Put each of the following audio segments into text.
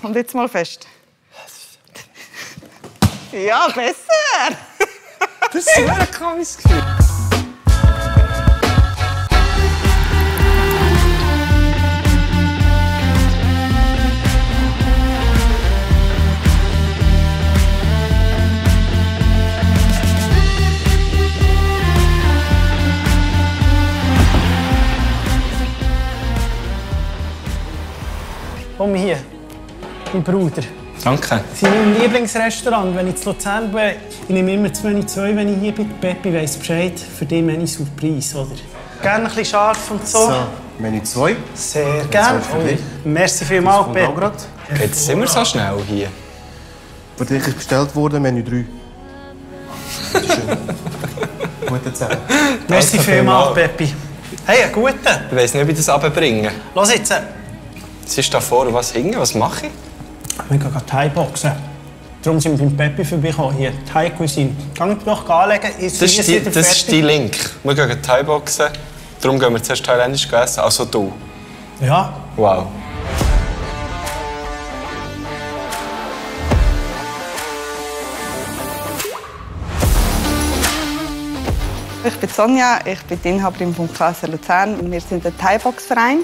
Und jetzt mal fest. Ja, besser! Das ist so ein komisches Gefühl. Komm hier, mein Bruder. Danke. Sie sind mein Lieblingsrestaurant. Wenn ich in Luzern bin, ich nehme immer das Menü 2, wenn ich hier bin. Peppi weiss Bescheid. Für dich Menü Surprise, oder? Gerne ein bisschen scharf und so. So, Menü 2. Sehr gerne. für dich. Merci vielmals, Peppi. Jetzt sind wir so schnell hier. Für dich ist bestellt worden, Menü 3. Schön. Guten Zahn. Merci Danke vielmals, vielmals. Peppi. Hey, einen guten. Ich weiss nicht, ob ich das runterbringe. Los jetzt. Was ist da vorne? Was hinten? Was mache ich? Wir gehen Thai-Boxen. Darum sind wir beim Peppi vorbeigekommen. Hier, Thai-Cuisine. Geh doch anlegen. Das ist die Link. Wir gehen Thai-Boxen. Darum gehen wir zuerst thailändisch essen. Also du. Ja. Wow. Ich bin Sonja, ich bin die Inhaberin vom KSR Luzern. Wir sind ein Thai-Box-Verein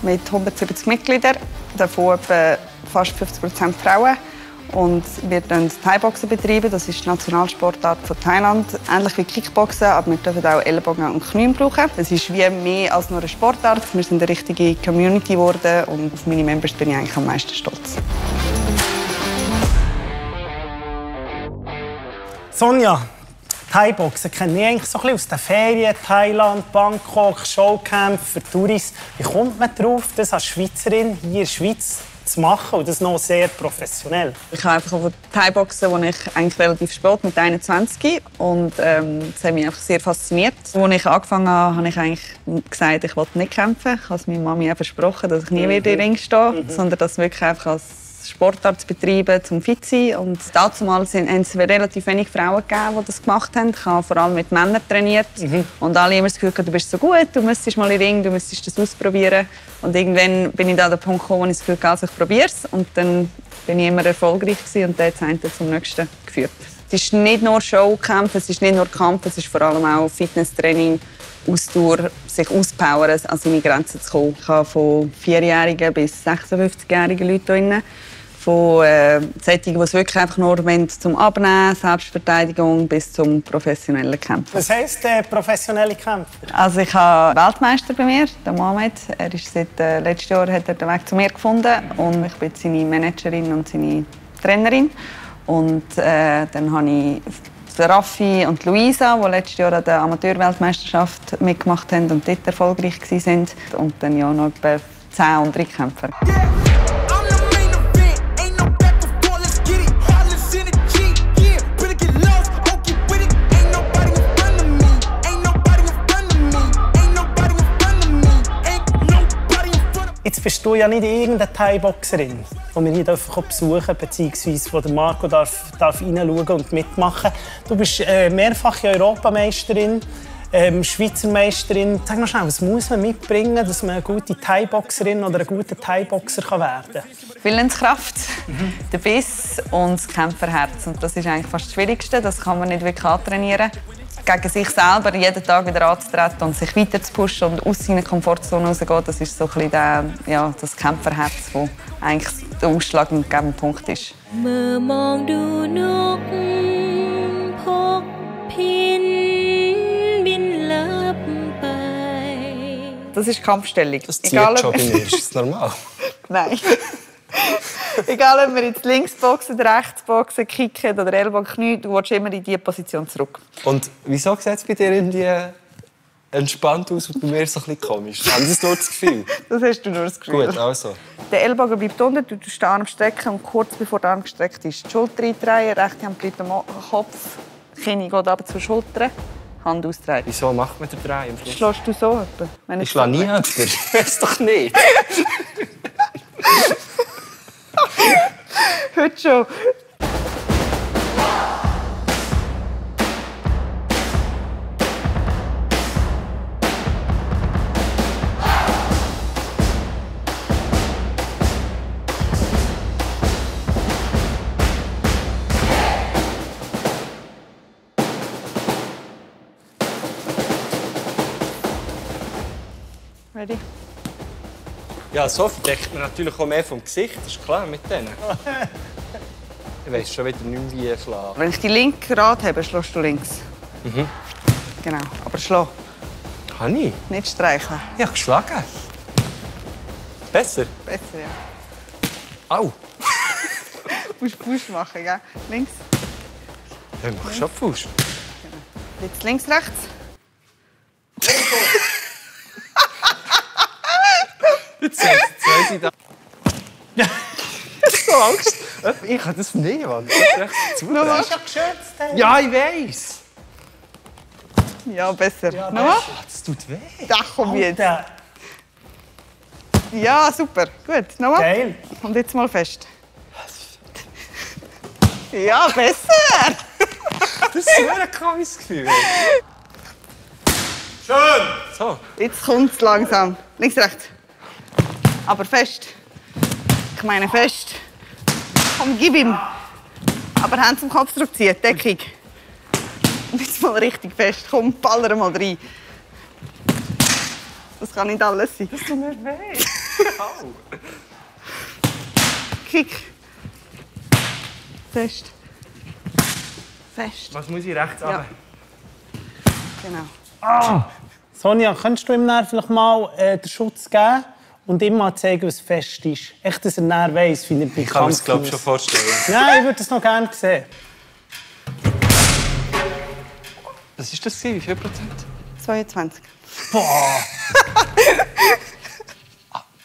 mit 170 Mitgliedern, davon etwa fast 50% Frauen. Und wir betreiben Thai-Boxen. Das ist die Nationalsportart von Thailand. Ähnlich wie Kickboxen, aber wir dürfen auch Ellenbogen und Knie brauchen. Es ist wie mehr als nur eine Sportart. Wir sind eine richtige Community geworden und auf meine Members bin ich eigentlich am meisten stolz. Sonja, Thai-Boxen kenne ich eigentlich so ein bisschen aus den Ferien. Thailand, Bangkok, Showcamp für Touris. Wie kommt man darauf, das als Schweizerin hier in der Schweiz zu machen und das noch sehr professionell? Ich habe einfach von Thai-Boxen, als ich eigentlich relativ spät mit 21 und das hat mich einfach sehr fasziniert. Als ich angefangen habe, habe ich eigentlich gesagt, ich wollte nicht kämpfen. Ich habe meiner Mami versprochen, dass ich nie wieder im Ring stehe, sondern das wirklich einfach als Sportart zu betreiben, zum fit zu sein. Und damals haben es relativ wenig Frauen gegeben, die das gemacht haben. Ich habe vor allem mit Männern trainiert. Und alle immer das Gefühl, du bist so gut, du müsstest mal in den Ring, du müsstest das ausprobieren. Und irgendwann bin ich da an den Punkt gekommen, wo ich das Gefühl hatte, ich probiere es. Und dann bin ich immer erfolgreich gewesen und das hat zum nächsten geführt. Es ist nicht nur Showkampf, es ist nicht nur Kampf, es ist vor allem auch Fitnesstraining, Ausdauer, sich auspowern, an seine Grenzen zu kommen. Ich habe von 4-jährigen bis 56-jährigen Leuten hier. Von Sättigen, die es wirklich einfach nur zum Abnehmen, Selbstverteidigung bis zum professionellen Kämpfen. Was heisst professionelle Kämpfer? Also ich habe einen Weltmeister bei mir, den Mohamed. Er ist seit letztem Jahr hat er den Weg zu mir gefunden und ich bin seine Managerin und seine Trainerin. Und dann habe ich Raffi und Luisa, die letztes Jahr an der Amateurweltmeisterschaft mitgemacht haben und dort erfolgreich waren. Und dann ja noch etwa 10 andere Kämpfer. Jetzt bist du ja nicht irgendeine Thai-Boxerin, die wir hier besuchen dürfen, beziehungsweise wo der Marco darf reinschauen und mitmachen. Du bist mehrfache Europameisterin, Schweizer Meisterin. Sag mal schnell, was muss man mitbringen, dass man eine gute Thai-Boxerin oder ein guter Thai-Boxer werden kann? Willenskraft, der Biss und das Kämpferherz. Und das ist eigentlich fast das Schwierigste. Das kann man nicht wirklich antrainieren. Gegen sich selber jeden Tag wieder anzutreten und sich weiter zu pushen und aus seiner Komfortzone rauszugehen, das ist so ein bisschen das Kämpferherz, das eigentlich der ausschlaggebende Punkt ist. Das ist Kampfstellung. Das zieht schon bei mir. Ist das normal? Nein. Egal, ob wir jetzt links boxen, rechts boxen, kicken oder Ellbogen, Knie, du willst immer in diese Position zurück. Und wieso sieht es bei dir irgendwie entspannt aus und bei mir so ein bisschen komisch? Haben Sie nur das Gefühl? Das hast du nur das Gefühl. Gut, also. Der Ellbogen bleibt unten, du tust den Arm strecken und kurz bevor der Arm gestreckt ist, die Schulter eindrehen, rechte Hand bleibt am Kopf, Kinn geht runter zur Schulter, Hand ausdrehen. Wieso macht man den Dreh am Schluss? Schlägst du so etwa? Ich schlage nie jemanden. Ich weiß doch nicht. Heute schon. Ready? Ja, so verdeckt man natürlich auch mehr vom Gesicht, das ist klar mit denen. Ich weiss schon wieder nicht mehr, wie schlagen. Wenn ich die linke gerade habe, schlägst du links. Mhm. Genau, aber schlag. Kann ich? Nicht streicheln. Ich habe geschlagen. Besser? Besser, ja. Au! Du musst Push machen, gell? Links. Ja, ich mache schon Fuß. Jetzt links, rechts. Jetzt weiss ich da. Ja. So Angst. Ich kann das nicht, Mann. Das ist echt zu. Du hast ja geschützt. Ja, ich weiss. Ja, besser. Ja, Nochmal? Das tut weh. Da komm jetzt. Alter, Ja, super. Gut, nochmal. geil. Und jetzt mal fest. Ja, besser. Das ist so ein komisches Gefühl. Schön! So. Jetzt kommt es langsam. Links, rechts. Aber fest. Ich meine fest. Komm, gib ihm. Aber Hände zum Kopf zurückziehen. Deckung. Und jetzt mal richtig fest. Komm, baller mal rein. Das kann nicht alles sein. Das tut mir weh. Kick. Fest. Fest. Was muss ich rechts Ja. Genau. Sonja, könntest du ihm dann vielleicht mal den Schutz geben und ihm mal zeigen, was fest ist? Echt, dass er näher weiss, wie er beim Ich kann mir Kampf das, glaube ich, muss. schon vorstellen. Nein, ich würde das noch gerne sehen. Was ist das? Wie viel Prozent? 22.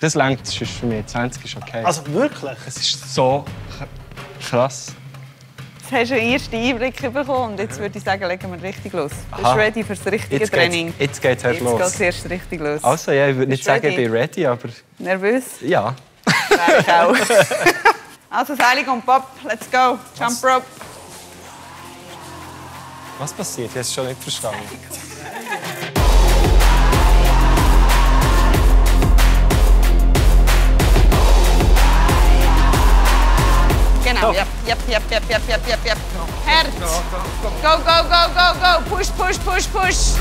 Das längt, das ist für mich. 20 ist okay. Also wirklich? Es ist so krass. Jetzt hast du einen ersten Einblick bekommen und jetzt würde ich sagen, legen wir richtig los. Du bist Aha. ready für das richtige Training. Jetzt geht's halt Jetzt los. geht es erst richtig los. Also, ja, ich würde nicht Bist du sagen, ich ready? bin ready, aber Nervös? ja. Wäre ich auch. Also Seiling und Pop, let's go. Jump rope. Was passiert? Ich habe es schon nicht verstanden. Genau, yep. Herz. Go, go, go, go, go. Push, push, push, push.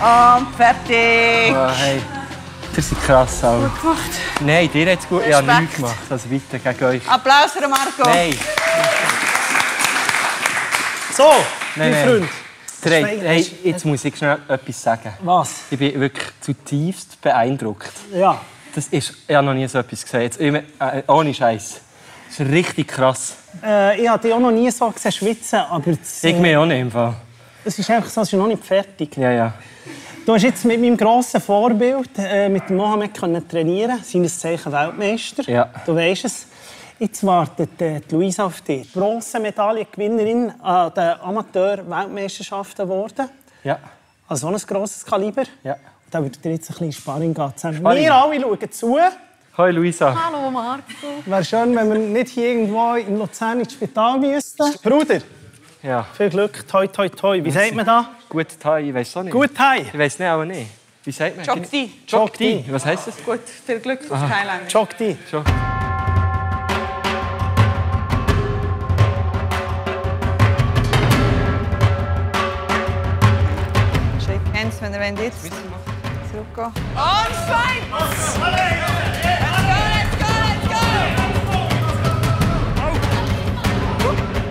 Und fertig. Oh, hey, das ist krass. Auch. Gut gemacht. Nein, dir hat es gut. Ich habe Respekt. nichts gemacht. Also weiter gegen euch. Applaus für Marco. Nein, So, Nein, mein nein. Freund. hey, jetzt muss ich schnell etwas sagen. Was? Ich bin wirklich zutiefst beeindruckt. Ja. Das ist, ich habe noch nie so etwas gesehen. Jetzt, ohne Scheiß. Das ist richtig krass. Ich habe dich auch noch nie so gesehen schwitzen, aber Ich mir auch nicht im Fall. es ist einfach so, es ist noch nicht fertig. Ja, ja. Du hast jetzt mit meinem grossen Vorbild, mit dem Mohamed, trainieren, seines Zeichen Weltmeister. Ja. Du weisst es. Jetzt wartet die Luisa auf dich. Bronzemedaillengewinnerin an den Amateur-Weltmeisterschaften geworden. Ja. Also so ein grosses Kaliber. Ja. Da wird dir jetzt ein bisschen Sparring gehen. Sparring. Wir alle schauen zu. Hoi Luisa. Hallo Marco. Wäre schön, wenn wir nicht hier irgendwo in Luzern ins Spital müssten. Bruder, Ja. viel Glück. Toi, toi, toi. Wie sagt man da? Gut Thai, ich weiß auch nicht. Gut, hi. Ich weiß nicht, aber nicht. Wie sagt man? Chokti. Chokti. Was heisst das? Gut, viel Glück auf Thailand. Chokti. Schon. Shake hands, wenn ihr wollt jetzt zurückgehen. Und fight! Let's go, let's go, let's go!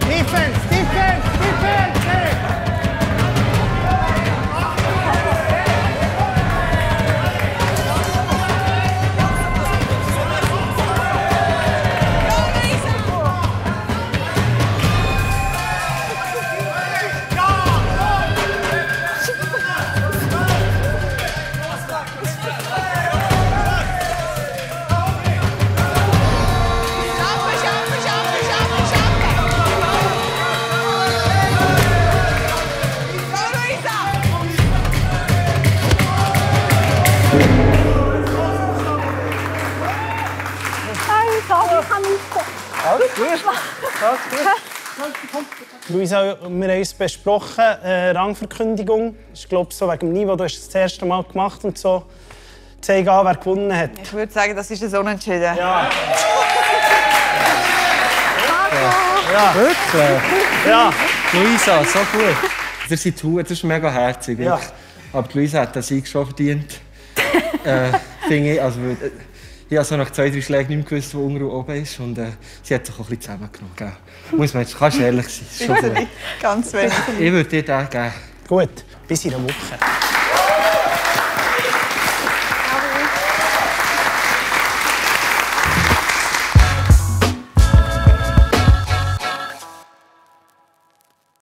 Defense, defense, defense. Alles gut. Luisa, wir haben uns besprochen, Rangverkündigung. Ich glaube, so wegen dem Niveau, du hast es das erste Mal gemacht und so. Zeig an, wer gewonnen hat. Ich würde sagen, das ist ein Unentschieden. Ja. Ja. Wirklich? Ja. Luisa, so gut. Ihr seid gut, das ist mega herzig. Ja. Aber Luisa hat den Sieg schon verdient. Finde ich. Also, ich habe so nach 2-3 Schlägen nicht mehr gewusst, wo unten und oben ist. Und sie hat sich auch ein bisschen zusammengenommen. Gell? Muss man jetzt, kannst du ehrlich sein. Ist schon gut. Ganz wenig. Ich würde dir den geben. Gut, bis in der Woche.